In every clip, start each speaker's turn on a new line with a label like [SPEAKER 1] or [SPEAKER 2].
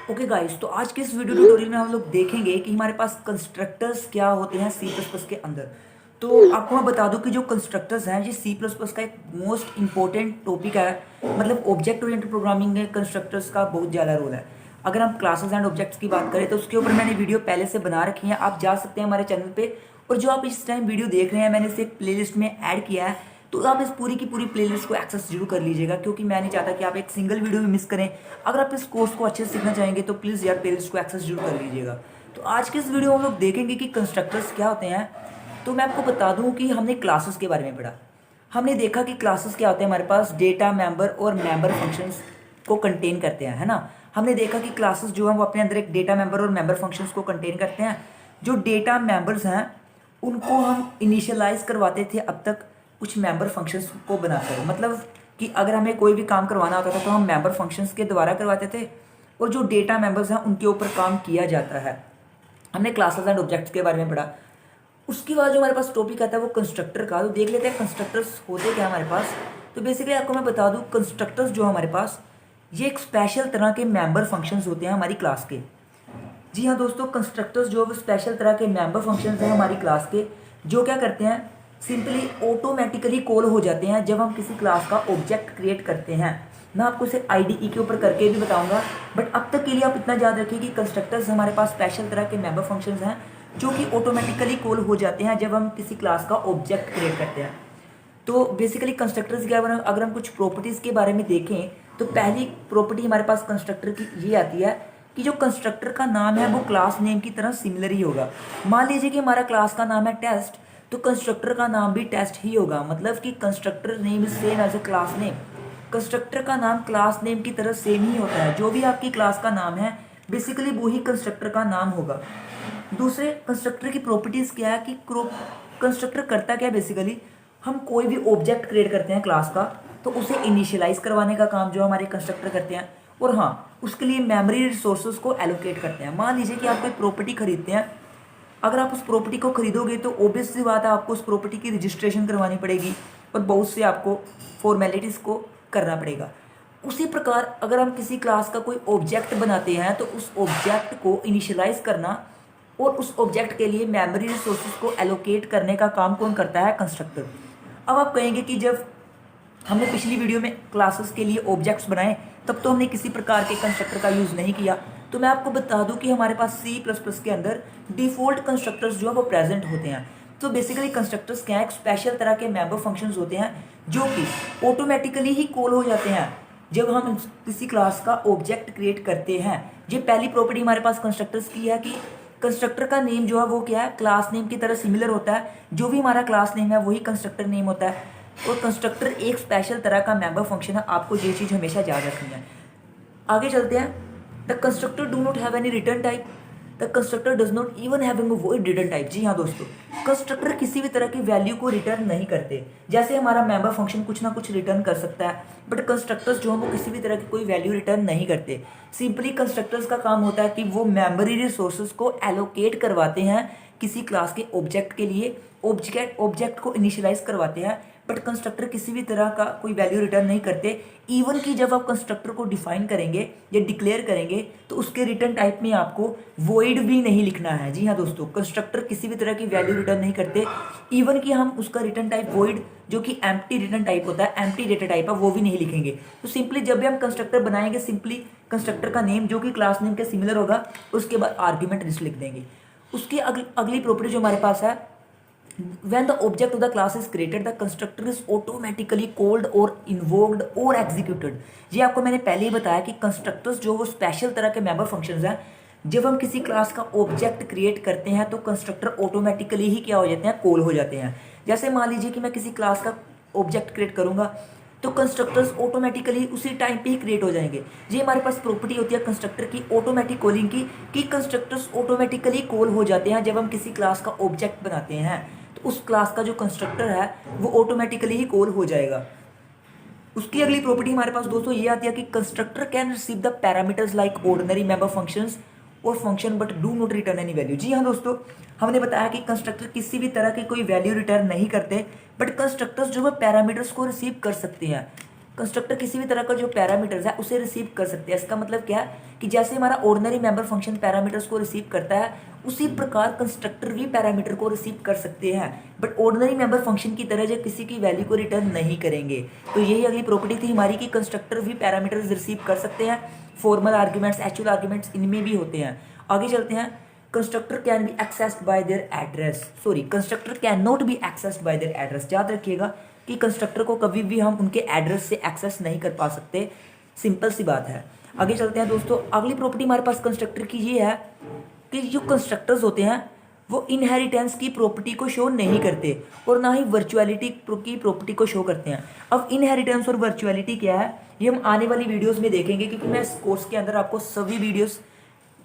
[SPEAKER 1] Okay guys, तो आज के इस वीडियो ट्यूटोरियल में हम लोग देखेंगे कि हमारे पास कंस्ट्रक्टर्स क्या होते हैं सी प्लस प्लस के अंदर। तो आपको मैं बता दूं कि जो कंस्ट्रक्टर्स हैं ये सी प्लस प्लस का एक मोस्ट इंपॉर्टेंट टॉपिक है। मतलब ऑब्जेक्ट ओरिएंटेड प्रोग्रामिंग में कंस्ट्रक्टर्स का बहुत ज़्यादा रोल है। अगर हम क्लासेस एंड ऑब्जेक्ट्स की बात करें तो उसके ऊपर मैंने वीडियो पहले से बना रखी है, आप जा सकते हैं हमारे चैनल पे। और जो आप इस टाइम वीडियो देख रहे हैं मैंने इसे एक प्लेलिस्ट में ऐड किया है, तो आप इस पूरी की पूरी प्लेलिस्ट को एक्सेस जरूर कर लीजिएगा, क्योंकि मैं नहीं चाहता कि आप एक सिंगल वीडियो भी मिस करें। अगर आप इस कोर्स को अच्छे से सीखना चाहेंगे तो प्लीज़ यार प्लेलिस्ट को एक्सेस जरूर कर लीजिएगा। तो आज के इस वीडियो में हम लोग देखेंगे कि कंस्ट्रक्टर्स क्या होते हैं। तो मैं आपको बता दूं कि हमने क्लासेस के बारे में पढ़ा। हमने देखा कि क्लासेस क्या होते हैं, हमारे पास डेटा मेंबर और मेंबर फंक्शंस को कंटेन करते हैं, है ना। हमने देखा कि क्लासेस जो हैं वो अपने अंदर एक डेटा मेंबर और मेंबर फंक्शंस को कंटेन करते हैं। जो डेटा मेंबर्स हैं उनको हम इनिशियलाइज करवाते थे अब तक कुछ मेंबर फंक्शंस को बनाकर। मतलब कि अगर हमें कोई भी काम करवाना होता था तो हम मेंबर फंक्शंस के द्वारा करवाते थे, और जो डेटा मेंबर्स हैं उनके ऊपर काम किया जाता है। हमने क्लासेस एंड ऑब्जेक्ट्स के बारे में पढ़ा। उसके बाद जो हमारे पास टॉपिक आता है वो कंस्ट्रक्टर का। तो देख लेते हैं कंस्ट्रक्टर्स होते क्या हमारे पास। तो बेसिकली आपको मैं बता दूं, कंस्ट्रक्टर्स जो हमारे पास ये एक स्पेशल तरह के मेंबर फंक्शंस होते हैं हमारी क्लास के। जी हाँ दोस्तों, कंस्ट्रक्टर्स जो स्पेशल तरह के मेंबर फंक्शंस हैं हमारी क्लास के, जो क्या करते हैं, सिंपली ऑटोमेटिकली कॉल हो जाते हैं जब हम किसी क्लास का ऑब्जेक्ट क्रिएट करते हैं। मैं आपको इसे आईडीई के ऊपर करके भी बताऊंगा, बट अब तक के लिए आप इतना याद रखिए कि कंस्ट्रक्टर्स हमारे पास स्पेशल तरह के मेंबर फंक्शंस हैं जो कि ऑटोमेटिकली कॉल हो जाते हैं जब हम किसी क्लास का ऑब्जेक्ट क्रिएट करते हैं। तो बेसिकली कंस्ट्रक्टर्स के अगर हम कुछ प्रॉपर्टीज़ के बारे में देखें तो पहली प्रॉपर्टी हमारे पास कंस्ट्रक्टर की ये आती है कि जो कंस्ट्रक्टर का नाम है वो क्लास नेम की तरह सिमिलर ही होगा। मान लीजिए कि हमारा क्लास का नाम है टेस्ट, तो कंस्ट्रक्टर का नाम भी टेस्ट ही होगा। मतलब कि constructor name is same as a class name. Constructor का नाम क्लास नेम की तरह सेम ही होता है। जो भी आपकी क्लास का नाम है बेसिकली वो ही कंस्ट्रक्टर का नाम होगा। दूसरे कंस्ट्रक्टर की प्रॉपर्टीज़ क्या है कि कंस्ट्रक्टर करता क्या है, बेसिकली हम कोई भी ऑब्जेक्ट क्रिएट करते हैं क्लास का तो उसे इनिशियलाइज करवाने का काम जो हमारे कंस्ट्रक्टर करते हैं, और हाँ उसके लिए मेमोरी रिसोर्सेज को एलोकेट करते हैं। मान लीजिए कि आप कोई प्रॉपर्टी खरीदते हैं, अगर आप उस प्रॉपर्टी को खरीदोगे तो ऑब्वियस सी बात है आपको उस प्रॉपर्टी की रजिस्ट्रेशन करवानी पड़ेगी और बहुत से आपको फॉर्मेलिटीज़ को करना पड़ेगा। उसी प्रकार अगर हम किसी क्लास का कोई ऑब्जेक्ट बनाते हैं तो उस ऑब्जेक्ट को इनिशियलाइज करना और उस ऑब्जेक्ट के लिए मेमोरी रिसोर्सेज को एलोकेट करने का काम कौन करता है, कंस्ट्रक्टर। अब आप कहेंगे कि जब हमने पिछली वीडियो में क्लासेस के लिए ऑब्जेक्ट्स बनाए तब तो हमने किसी प्रकार के कंस्ट्रक्टर का यूज़ नहीं किया। तो मैं आपको बता दूं कि हमारे पास सी प्लस प्लस के अंदर डिफ़ॉल्ट कंस्ट्रक्टर्स जो है वो प्रेजेंट होते हैं। तो बेसिकली कंस्ट्रक्टर्स क्या है, एक स्पेशल तरह के मेंबर फंक्शंस होते हैं जो कि ऑटोमेटिकली ही कॉल हो जाते हैं जब हम किसी क्लास का ऑब्जेक्ट क्रिएट करते हैं। ये पहली प्रॉपर्टी हमारे पास कंस्ट्रक्टर्स की है कि कंस्ट्रक्टर का नेम जो है वो क्या है, क्लास नेम की तरह सिमिलर होता है। जो भी हमारा क्लास नेम है वही कंस्ट्रक्टर नेम होता है, और कंस्ट्रक्टर एक स्पेशल तरह का मेंबर फंक्शन है। आपको ये चीज़ हमेशा याद रखनी है। आगे चलते हैं। The constructor do not have any return type. The constructor does not even having a void return type. जी हाँ दोस्तों, कंस्ट्रक्टर किसी भी तरह की वैल्यू को रिटर्न नहीं करते। जैसे हमारा मेंबर फंक्शन कुछ ना कुछ रिटर्न कर सकता है, बट कंस्ट्रक्टर्स जो हैं वो किसी भी तरह की कोई वैल्यू रिटर्न नहीं करते। सिंपली कंस्ट्रक्टर्स का काम होता है कि वो मेमोरी रिसोर्सेज को एलोकेट करवाते हैं किसी क्लास के ऑब्जेक्ट के लिए, ऑब्जेक्ट को इनिशियलाइज करवाते हैं, बट कंस्ट्रक्टर किसी भी तरह का कोई वैल्यू रिटर्न नहीं करते। इवन कि जब आप कंस्ट्रक्टर को डिफाइन करेंगे या डिक्लेयर करेंगे तो उसके रिटर्न टाइप में आपको वॉइड भी नहीं लिखना है। जी हाँ दोस्तों, कंस्ट्रक्टर किसी भी तरह की वैल्यू रिटर्न नहीं करते। इवन कि हम उसका रिटर्न टाइप वॉइड, जो कि एम्प्टी रिटर्न टाइप होता है, एम्प्टी डेटा टाइप है, वो भी नहीं लिखेंगे। तो सिंपली जब भी हम कंस्ट्रक्टर बनाएंगे, सिंपली कंस्ट्रक्टर का नेम जो कि क्लास नेम के सिमिलर होगा, उसके बाद आर्ग्यूमेंट लिस्ट लिख देंगे। उसकी अगली प्रॉपर्टी जो हमारे पास है, when the object of the class is created the constructor is automatically called or invoked or executed। ये आपको मैंने पहले ही बताया कि कंस्ट्रक्टर्स जो वो स्पेशल तरह के मेंबर फंक्शंस हैं। जब हम किसी क्लास का ऑब्जेक्ट क्रिएट करते हैं तो कंस्ट्रक्टर ऑटोमेटिकली ही क्या हो जाते हैं, कॉल हो जाते हैं। जैसे मान लीजिए कि मैं किसी क्लास का ऑब्जेक्ट क्रिएट करूंगा तो कंस्ट्रक्टर्स ऑटोमेटिकली उसी टाइम पे ही क्रिएट हो जाएंगे। ये हमारे पास प्रॉपर्टी होती है कंस्ट्रक्टर की ऑटोमेटिक कॉलिंग की, कि कंस्ट्रक्टर्स ऑटोमेटिकली कॉल हो जाते हैं जब हम किसी क्लास का ऑब्जेक्ट बनाते हैं। तो उस क्लास का जो कंस्ट्रक्टर है वो ऑटोमेटिकली ही कॉल हो जाएगा। उसकी अगली प्रॉपर्टी हमारे पास दोस्तों ये आती है कि constructor can receive the parameters like ordinary member functions और function but do not return any value. जी हाँ दोस्तों, हमने बताया कि कंस्ट्रक्टर किसी भी तरह की कोई वैल्यू रिटर्न नहीं करते, बट कंस्ट्रक्टर्स जो है पैरामीटर्स को रिसीव कर सकते हैं। कंस्ट्रक्टर किसी भी तरह का जो पैरामीटर्स है उसे रिसीव कर सकते हैं। इसका मतलब क्या है कि जैसे हमारा ऑर्डिनरी मेंबर फंक्शन पैरामीटर्स को रिसीव करता है, उसी प्रकार कंस्ट्रक्टर भी पैरामीटर को रिसीव कर सकते हैं, बट ऑर्डिनरी मेंबर फंक्शन की तरह जो किसी की वैल्यू को रिटर्न नहीं करेंगे। तो यही अगली प्रॉपर्टी थी हमारी कि कंस्ट्रक्टर भी पैरामीटर्स रिसीव कर सकते हैं। फॉर्मल आर्ग्यूमेंट्स, एक्चुअल आर्ग्यूमेंट्स इनमें भी होते हैं। आगे चलते हैं। Constructor can be accessed bye there address, sorry constructor can not be accessed bye there address. याद रखिएगा कि कंस्ट्रक्टर को कभी भी हम उनके एड्रेस से एक्सेस नहीं कर पा सकते, सिंपल सी बात है। आगे चलते हैं दोस्तों। अगली प्रॉपर्टी हमारे पास कंस्ट्रक्टर की ये है कि जो कंस्ट्रक्टर्स होते हैं वो इनहेरिटेंस की प्रॉपर्टी को शो नहीं करते और ना ही वर्चुअलिटी की प्रॉपर्टी को शो करते हैं। अब इनहेरिटेंस और वर्चुअलिटी क्या है ये हम आने वाली वीडियोस में देखेंगे, क्योंकि मैं इस कोर्स के अंदर आपको सभी वीडियोस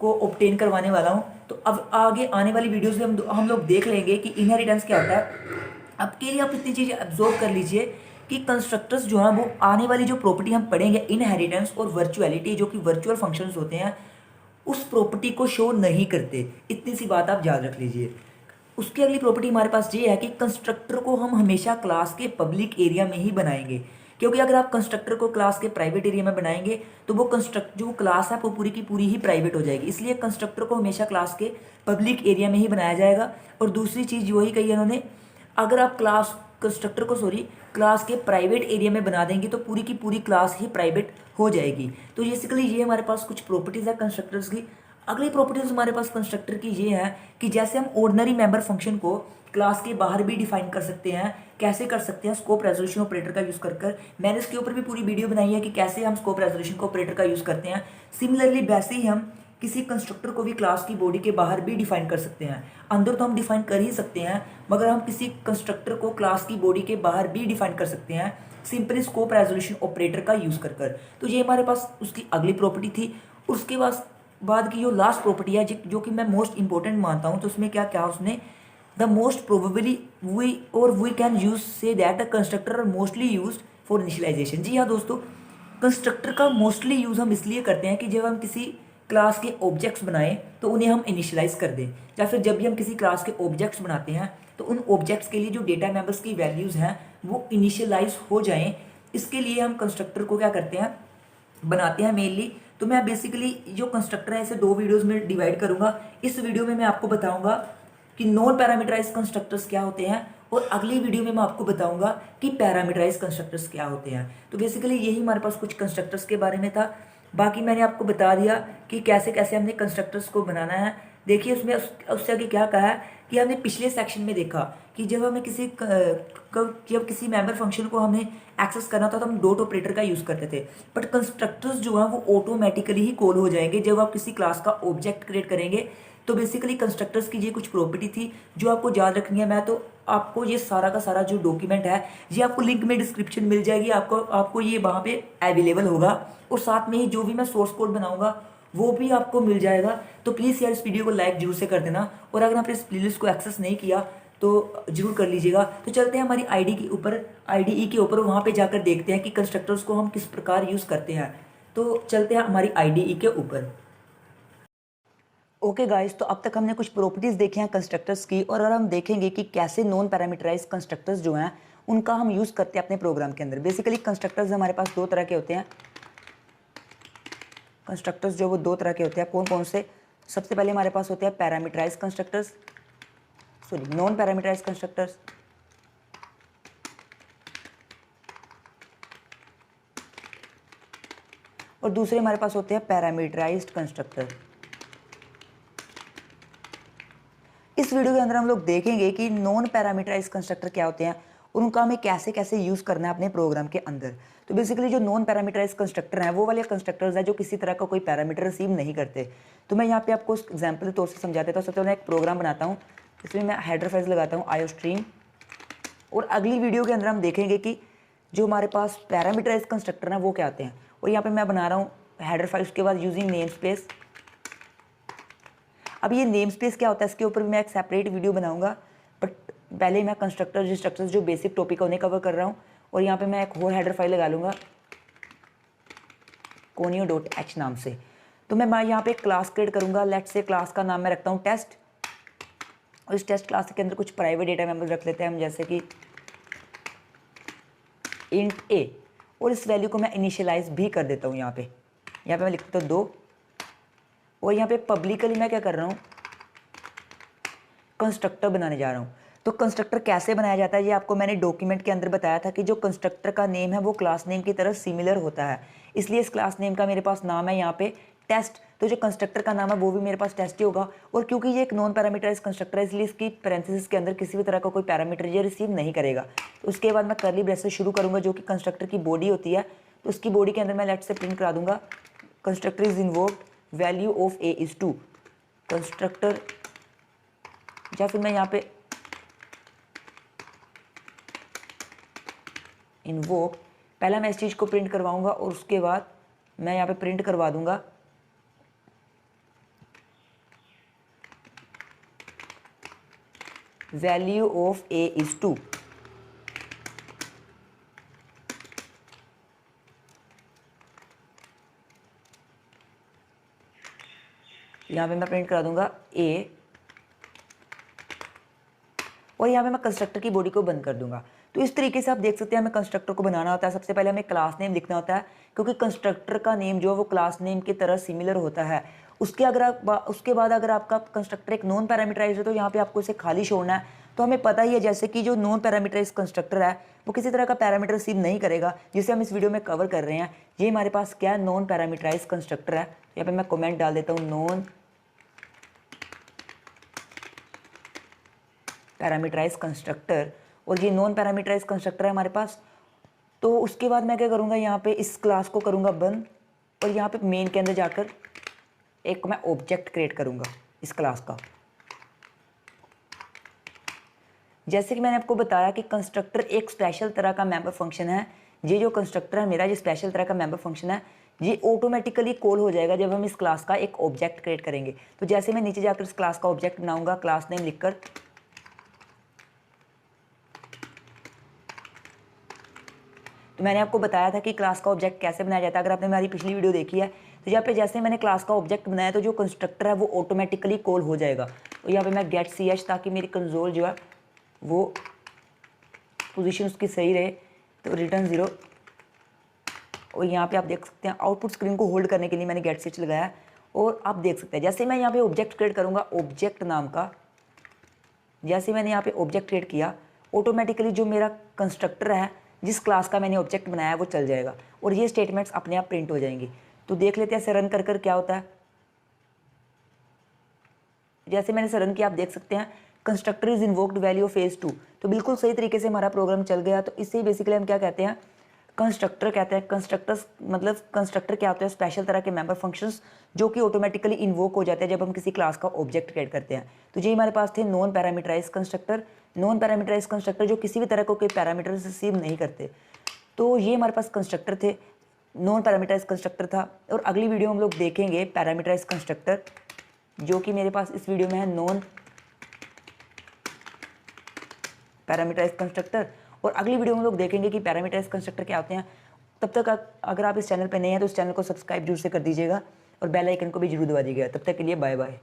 [SPEAKER 1] को ऑब्टेन करवाने वाला हूं। तो अब आगे आने वाली वीडियोस में हम लोग देख लेंगे कि इनहेरिटेंस क्या होता है। अब के लिए आप इतनी चीज़ें एब्जॉर्व कर लीजिए कि कंस्ट्रक्टर्स जो हैं वो आने वाली जो प्रॉपर्टी हम पढ़ेंगे इनहेरिटेंस और वर्चुअलिटी, जो कि वर्चुअल फंक्शंस होते हैं, उस प्रॉपर्टी को शो नहीं करते। इतनी सी बात आप याद रख लीजिए। उसकी अगली प्रॉपर्टी हमारे पास ये है कि कंस्ट्रक्टर को हम हमेशा क्लास के पब्लिक एरिया में ही बनाएंगे, क्योंकि अगर आप कंस्ट्रक्टर को क्लास के प्राइवेट एरिया में बनाएंगे तो वो जो क्लास है वो पूरी की पूरी ही प्राइवेट हो जाएगी। इसलिए कंस्ट्रक्टर को हमेशा क्लास के पब्लिक एरिया में ही बनाया जाएगा। और दूसरी चीज़ वही कही इन्होंने, अगर आप कंस्ट्रक्टर को क्लास के प्राइवेट एरिया में बना देंगे तो पूरी की पूरी क्लास ही प्राइवेट हो जाएगी। तो बेसिकली ये हमारे पास कुछ प्रॉपर्टीज है कंस्ट्रक्टर्स की। अगली प्रॉपर्टीज हमारे पास कंस्ट्रक्टर की ये है कि जैसे हम ऑर्डिनरी मेंबर फंक्शन को क्लास के बाहर भी डिफाइन कर सकते हैं। कैसे कर सकते हैं? स्कोप रेजोल्यूशन ऑपरेटर का यूज कर मैंने इसके ऊपर भी पूरी वीडियो बनाई है कि कैसे हम स्कोप रेजोल्यूशन ऑपरेटर का यूज करते हैं। सिमिलरली वैसे ही हम किसी कंस्ट्रक्टर को भी क्लास की बॉडी के बाहर भी डिफाइन कर सकते हैं। अंदर तो हम डिफाइन कर ही सकते हैं, मगर हम किसी कंस्ट्रक्टर को क्लास की बॉडी के बाहर भी डिफाइन कर सकते हैं सिंपली स्कोप रेजोल्यूशन ऑपरेटर का यूज कर। तो ये हमारे पास उसकी अगली प्रॉपर्टी थी। उसके बाद की जो लास्ट प्रॉपर्टी है जो कि मैं मोस्ट इंपॉर्टेंट मानता हूँ, तो उसमें क्या क्या उसने the most probably we can use say that the constructor are mostly used for initialisation. जी हाँ दोस्तों, कंस्ट्रक्टर का मोस्टली यूज हम इसलिए करते हैं कि जब हम किसी क्लास के ऑब्जेक्ट्स बनाएं तो उन्हें हम इनिशियलाइज कर दें, या फिर जब भी हम किसी क्लास के ऑब्जेक्ट्स बनाते हैं तो उन ऑब्जेक्ट्स के लिए जो डेटा मेंबर्स की वैल्यूज़ हैं वो इनिशियलाइज हो जाएं। इसके लिए हम कंस्ट्रक्टर को क्या करते हैं, बनाते हैं मेनली। तो मैं बेसिकली जो कंस्ट्रक्टर है इसे दो वीडियोस में डिवाइड करूंगा। इस वीडियो में मैं आपको बताऊंगा कि नॉन पैरामीटराइज कंस्ट्रक्टर्स क्या होते हैं, और अगली वीडियो में मैं आपको बताऊंगा कि पैरामीटराइज कंस्ट्रक्टर्स क्या होते हैं। तो बेसिकली यही हमारे पास कुछ कंस्ट्रक्टर्स के बारे में था। बाकी मैंने आपको बता दिया कि कैसे कैसे हमने कंस्ट्रक्टर्स को बनाना है। देखिए उसमें उससे आगे क्या कहा है कि हमने पिछले सेक्शन में देखा कि जब हमें जब किसी मेंबर फंक्शन को हमें एक्सेस करना था तो हम डॉट ऑपरेटर का यूज़ करते थे, बट कंस्ट्रक्टर्स जो हैं वो ऑटोमेटिकली ही कॉल हो जाएंगे जब आप किसी क्लास का ऑब्जेक्ट क्रिएट करेंगे। तो बेसिकली कंस्ट्रक्टर्स की ये कुछ प्रॉपर्टी थी जो आपको याद रखनी है। मैं तो आपको ये सारा का सारा जो डॉक्यूमेंट है ये आपको लिंक में डिस्क्रिप्शन मिल जाएगी, आपको ये वहाँ पे अवेलेबल होगा, और साथ में ही जो भी मैं सोर्स कोड बनाऊंगा वो भी आपको मिल जाएगा। तो प्लीज़ यार इस वीडियो को लाइक जरूर से कर देना, और अगर आपने इस प्लेलिस्ट को एक्सेस नहीं किया तो जरूर कर लीजिएगा। तो चलते हैं हमारी आईडीई के ऊपर, वहाँ पे जाकर देखते हैं कि कंस्ट्रक्टर्स को हम किस प्रकार यूज़ करते हैं। तो चलते हैं हमारी आईडीई के ऊपर। ओके गाइस, तो अब तक हमने कुछ प्रॉपर्टीज़ देखी हैं कंस्ट्रक्टर्स की, और अगर हम देखेंगे कि कैसे नॉन पैरामीटराइज कंस्ट्रक्टर्स जो हैं उनका हम यूज़ करते हैं अपने प्रोग्राम के अंदर। बेसिकली कंस्ट्रक्टर्स हमारे पास दो तरह के होते हैं। कंस्ट्रक्टर्स जो वो दो तरह के होते हैं, कौन कौन से? सबसे पहले हमारे पास होते हैं parameterise constructors, sorry non parameterise constructors, और दूसरे हमारे पास होते हैं पैरामीटराइज्ड कंस्ट्रक्टर। इस वीडियो के अंदर हम लोग देखेंगे कि नॉन पैरामीटराइज कंस्ट्रक्टर क्या होते हैं, उनका हमें कैसे कैसे यूज़ करना है अपने प्रोग्राम के अंदर। तो बेसिकली जो नॉन पैरामीटराइज कंस्ट्रक्टर हैं वो वाले कंस्ट्रक्टर्स हैं जो किसी तरह का कोई पैरामीटर रिसीव नहीं करते। तो मैं यहाँ पे आपको एग्जाम्पल के तौर से समझा देता हूँ। सबसे पहले एक प्रोग्राम बनाता हूँ, इसमें मैं हेडर फाइल लगाता हूँ आईओस्ट्रीम, और अगली वीडियो के अंदर हम देखेंगे कि जो हमारे पास पैरामीटराइज कंस्ट्रक्टर हैं वो क्या आते हैं। और यहाँ पर मैं बना रहा हूँ हेडर फाइल, उसके बाद यूजिंग नेम स्पेस। अब ये नेम स्पेस क्या होता है इसके ऊपर मैं एक सेपरेट वीडियो बनाऊंगा, बट पहले मैं कंस्ट्रक्टर स्ट्रक्चर्स जो बेसिक टॉपिक है उन्हें कवर कर रहा हूँ। और यहाँ पे मैं एक और हेडर फाइल लगा लूँगा conio.h नाम से। तो मैं यहाँ पे एक क्लास क्रिएट करूँगा। लेट्स से क्लास का नाम मैं रखता हूँ टेस्ट, और इस टेस्ट क्लास के अंदर कुछ प्राइवेट डेटा मेंबर्स रख लेते हैं हम, जैसे कि इंट ए। और इस वैल्यू को मैं इनिशियलाइज भी कर देता हूँ। यहाँ पे मैं लिख देता हूँ 2, और यहाँ पे पब्लिकली मैं क्या कर रहा हूँ, कंस्ट्रक्टर बनाने जा रहा हूँ। तो कंस्ट्रक्टर कैसे बनाया जाता है ये आपको मैंने डॉक्यूमेंट के अंदर बताया था कि जो कंस्ट्रक्टर का नेम है वो क्लास नेम की तरह सिमिलर होता है, इसलिए इस क्लास नेम का मेरे पास नाम है यहाँ पे टेस्ट। तो जो कंस्ट्रक्टर का नाम है वो भी मेरे पास टेस्ट ही होगा। और क्योंकि ये एक नॉन पैरामीटराइज कंस्ट्रक्टर है इसलिए इसकी पैरेंथेसिस के अंदर किसी भी तरह का कोई पैरामीटर ये रिसीव नहीं करेगा। तो उसके बाद मैं कर्ली ब्रेस से शुरू करूँगा जो कि कंस्ट्रक्टर की बॉडी होती है। तो उसकी बॉडी के अंदर मैं लेट से प्रिंट करा दूंगा constructor is invoked value of A is 2 constructor, या फिर मैं यहाँ पे इन्वोक, पहला मैं इस चीज़ को प्रिंट करवाऊंगा और उसके बाद मैं यहाँ पे प्रिंट करवा दूंगा वैल्यू ऑफ ए इज 2। यहाँ पे मैं प्रिंट करा दूंगा ए, और यहाँ पे मैं कंस्ट्रक्टर की बॉडी को बंद कर दूंगा। तो इस तरीके से आप देख सकते हैं हमें कंस्ट्रक्टर को बनाना होता है। सबसे पहले हमें क्लास नेम लिखना होता है क्योंकि कंस्ट्रक्टर का नेम जो है वो क्लास नेम की तरह सिमिलर होता है। उसके बाद अगर आपका कंस्ट्रक्टर एक नॉन पैरामीटराइज्ड है तो यहाँ पे आपको इसे खाली छोड़ना है। तो हमें पता ही है जैसे कि जो नॉन पैरामीटराइज्ड कंस्ट्रक्टर है वो किसी तरह का पैरामीटर रिसीव नहीं करेगा, जिसे हम इस वीडियो में कवर कर रहे हैं। ये हमारे पास क्या है, नॉन पैरामीटराइज्ड कंस्ट्रक्टर है। यहाँ पे मैं कमेंट डाल देता हूँ नॉन पैरामीटराइज कंस्ट्रक्टर, और ये नॉन पैरामीटराइज कंस्ट्रक्टर है हमारे पास। तो उसके बाद मैं क्या करूँगा, यहाँ पे इस क्लास को करूँगा बंद, और यहाँ पे मेन के अंदर जाकर एक मैं ऑब्जेक्ट क्रिएट करूँगा इस क्लास का। जैसे कि मैंने आपको बताया कि कंस्ट्रक्टर एक स्पेशल तरह का मेंबर फंक्शन है। ये जो कंस्ट्रक्टर है मेरा, ये स्पेशल तरह का मेंबर फंक्शन है, ये ऑटोमेटिकली कॉल हो जाएगा जब हम इस क्लास का एक ऑब्जेक्ट क्रिएट करेंगे। तो जैसे मैं नीचे जाकर इस क्लास का ऑब्जेक्ट बनाऊंगा, क्लास नेम लिखकर, तो मैंने आपको बताया था कि क्लास का ऑब्जेक्ट कैसे बनाया जाता है। अगर आपने हमारी पिछली वीडियो देखी है तो यहाँ पे जैसे मैंने क्लास का ऑब्जेक्ट बनाया तो जो कंस्ट्रक्टर है वो ऑटोमेटिकली कॉल हो जाएगा। तो यहाँ पे मैं गेट सी एच, ताकि मेरी कंसोल जो है वो पोजीशन उसकी सही रहे, तो रिटर्न 0। और यहाँ पे आप देख सकते हैं आउटपुट स्क्रीन को होल्ड करने के लिए मैंने गेट सी एच लगाया। और आप देख सकते हैं जैसे मैं यहाँ पे ऑब्जेक्ट क्रिएट करूँगा ऑब्जेक्ट नाम का, जैसे मैंने यहाँ पे ऑब्जेक्ट क्रिएट किया ऑटोमेटिकली जो मेरा कंस्ट्रक्टर है जिस क्लास का मैंने ऑब्जेक्ट बनाया है वो चल जाएगा और ये स्टेटमेंट्स अपने आप प्रिंट हो जाएंगी। तो देख लेते हैं इसे रन कर क्या होता है। जैसे मैंने इसे रन किया आप देख सकते हैं constructor is invoked value of age 2। तो बिल्कुल सही तरीके से हमारा प्रोग्राम चल गया। तो इससे बेसिकली हम क्या कहते हैं, कंस्ट्रक्टर कहते हैं। कंस्ट्रक्टर्स मतलब कंस्ट्रक्टर क्या होते हैं, स्पेशल तरह के मेंबर फंक्शंस जो कि ऑटोमेटिकली इन्वोक हो जाते हैं जब हम किसी क्लास का ऑब्जेक्ट क्रिएट करते हैं। तो ये हमारे पास थे non parameterise constructor. Non parameterise constructor जो किसी भी तरह को कोई पैरामीटर रिसीव नहीं करते। तो ये हमारे पास कंस्ट्रक्टर थे, नॉन पैरामीटराइज कंस्ट्रक्टर था। और अगली वीडियो में हम लोग देखेंगे पैरामीटराइज कंस्ट्रक्टर, जो कि मेरे पास इस वीडियो में है नॉन पैरामीटराइज कंस्ट्रक्टर। और अगली वीडियो में लोग देखेंगे कि पैरामीटराइज कंस्ट्रक्टर क्या होते हैं। तब तक अगर आप इस चैनल पर नए हैं तो इस चैनल को सब्सक्राइब जरूर से कर दीजिएगा और बेल आइकन को भी जरूर दबा दीजिएगा। तब तक के लिए बाय बाय।